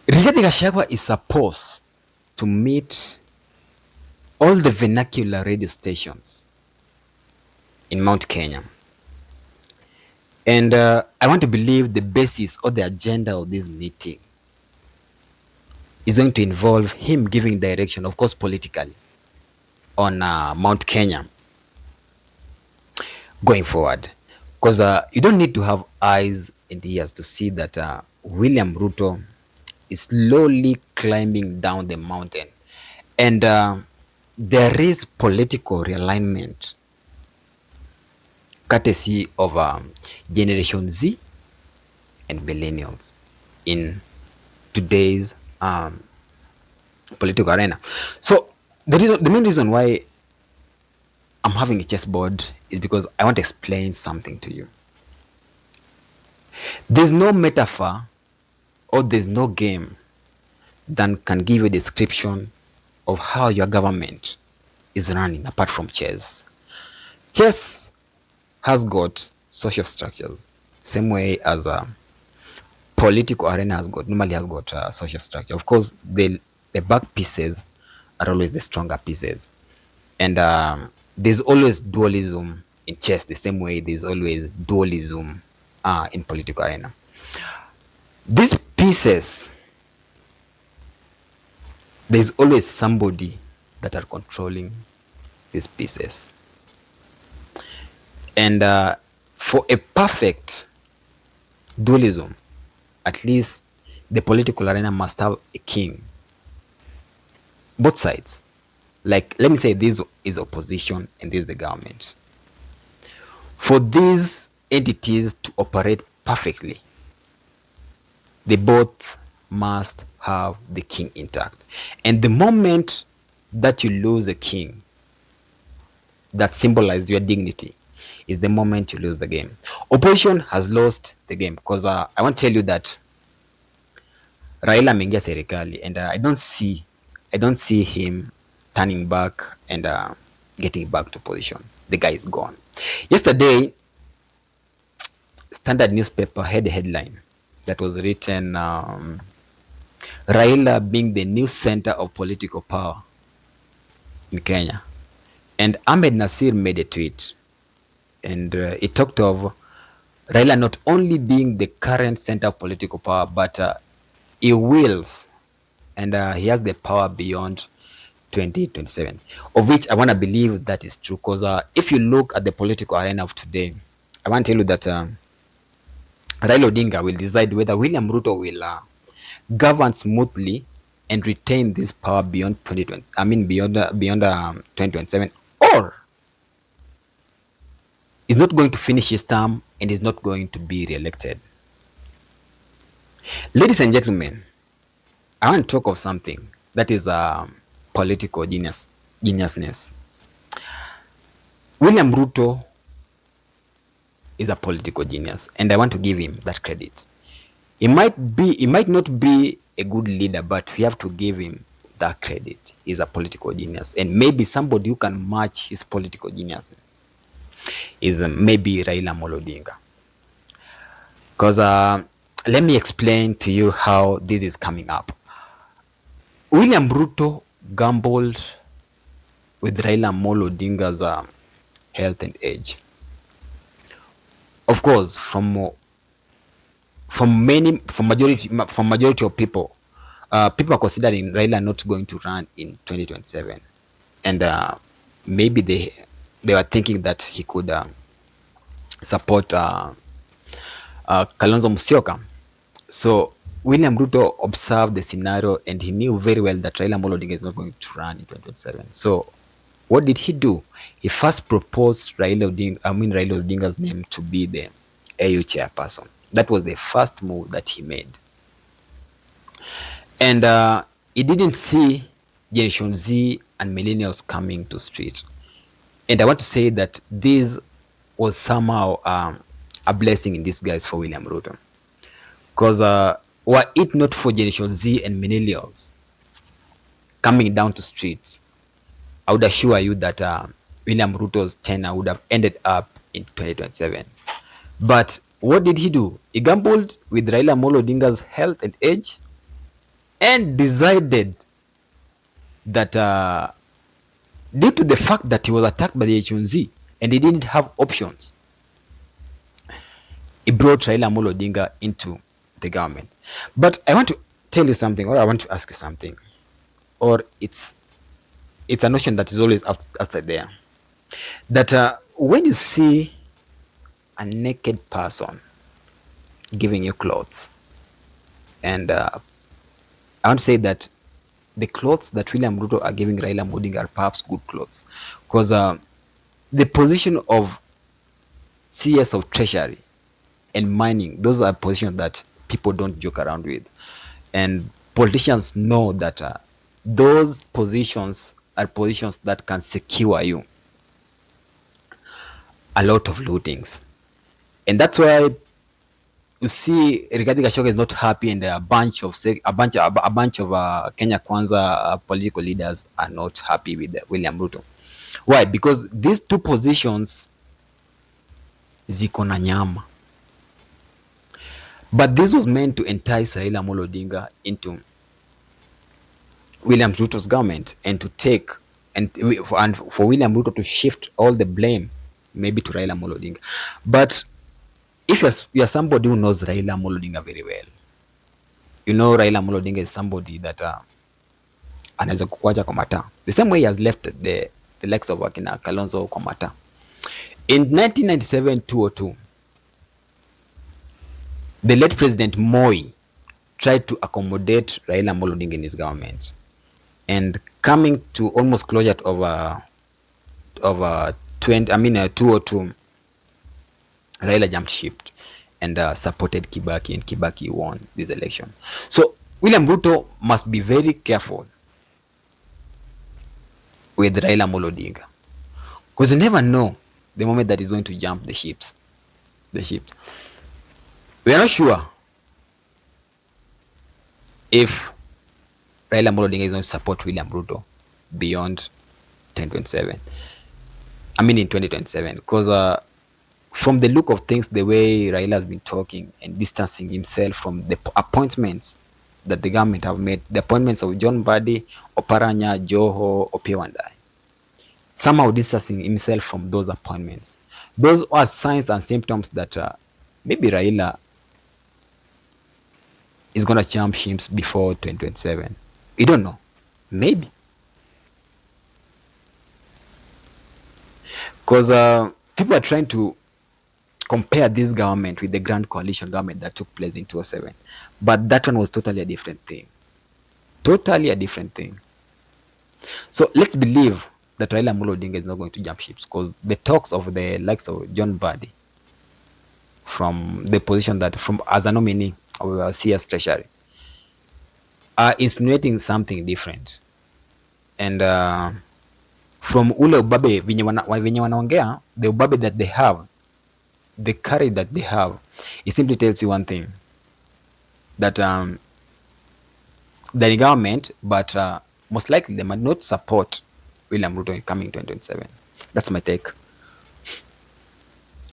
Rigathi Gachagua is supposed to meet all the vernacular radio stations in Mount Kenya. And I want to believe the basis or the agenda of this meeting is going to involve him giving direction, of course, politically, on Mount Kenya going forward. Because you don't need to have eyes and ears to see that William Ruto is slowly climbing down the mountain. And there is political realignment courtesy of Generation Z and millennials in today's political arena. So the main reason why I'm having a chessboard is because I want to explain something to you. There's no metaphor or there's no game that can give you a description of how your government is running apart from chess. Chess has got social structures, same way as a political arena normally has got social structure. Of course, the back pieces are always the stronger pieces, and there's always dualism in chess, the same way there's always dualism in political arena. These pieces, there's always somebody that are controlling these pieces. And for a perfect dualism, at least the political arena must have a king. Both sides. Like, let me say this is opposition and this is the government. For these entities to operate perfectly, they both must have the king intact. And the moment that you lose a king that symbolizes your dignity is the moment you lose the game. Opposition has lost the game because I want to tell you that Raila ameingia serikali and I don't see him turning back and getting back to position. The guy is gone. Yesterday, Standard newspaper had a headline that was written, Raila being the new center of political power in Kenya. And Ahmed Nasir made a tweet and it talked of Raila not only being the current center of political power, but he wills and he has the power beyond 2027, of which I want to believe that is true. Because if you look at the political arena of today, I want to tell you that Raila Odinga will decide whether William Ruto will govern smoothly and retain this power beyond 2020. I mean beyond 2027, or is not going to finish his term and is not going to be re-elected. Ladies and gentlemen, I want to talk of something that is political geniusness. William Ruto is a political genius, and I want to give him that credit. He might not be a good leader, but we have to give him that credit. He's a political genius, and maybe somebody who can match his political genius is maybe Raila Odinga. Because let me explain to you how this is coming up. William Ruto gambled with Raila Odinga's health and age. Of course, from majority of people, people are considering Raila not going to run in 2027, and maybe they were thinking that he could support Kalonzo Musyoka. So William Ruto observed the scenario and he knew very well that Raila Odinga is not going to run in 2027. So what did he do? He first proposed Raila Odinga's name to be the AU chairperson. That was the first move that he made. And he didn't see Generation Z and millennials coming to street. And I want to say that this was somehow a blessing in disguise for William Ruto. Because were it not for Generation Z and millennials coming down to streets, I would assure you that William Ruto's tenure would have ended up in 2027. But what did he do? He gambled with Raila Odinga's health and age, and decided that due to the fact that he was attacked by the H1Z and he didn't have options, he brought Raila Amolo Odinga into the government. But I want to tell you something, or I want to ask you something, or it's a notion that is always outside there, that when you see a naked person giving you clothes, and I want to say that the clothes that William Ruto are giving Raila Odinga are perhaps good clothes, because the position of CS of Treasury and mining, those are positions that people don't joke around with, and politicians know that those positions are positions that can secure you a lot of lootings, and that's why you see Rigathi Gachagua is not happy, and a bunch of Kenya Kwanza political leaders are not happy with William Ruto. Why? Because these two positions ziko na nyama, but this was meant to entice Raila Amolo Odinga into William Ruto's government, and to take and for William Ruto to shift all the blame maybe to Raila Amolo Odinga. But if you're somebody who knows Raila Amolo Odinga very well, you know Raila Amolo Odinga is somebody that anaweza kukuacha kwa mata, the same way he has left the likes of Akina Kalonzo kwa mata. In 1997-2002, the late President Moi tried to accommodate Raila Amolo Odinga in his government, and coming to almost closure of 2002, Raila jumped ship and supported Kibaki, and Kibaki won this election. So William Ruto must be very careful with Raila Amolo Odinga, because you never know the moment that he's going to jump the ships. We are not sure if Raila Amolo Odinga is going to support William Ruto beyond 2027. In 2027, because from the look of things, the way Raila has been talking and distancing himself from the appointments that the government have made, the appointments of John Mbadi, Oparanya, Joho, Opiyo Wandayi, somehow distancing himself from those appointments. Those are signs and symptoms that maybe Raila is going to jump ships before 2027. We don't know. Maybe. Because people are trying to compare this government with the grand coalition government that took place in 2007. But that one was totally a different thing. Totally a different thing. So let's believe that Raila Amolo Odinga is not going to jump ships, because the talks of the likes of John Mbadi from the position that as a nominee of CS Treasury are insinuating something different. And from ule ubabe venye wanaongea, the ubabe that they have, the courage that they have, it simply tells you one thing, that the government, but most likely they might not support William Ruto in coming 2027. That's my take.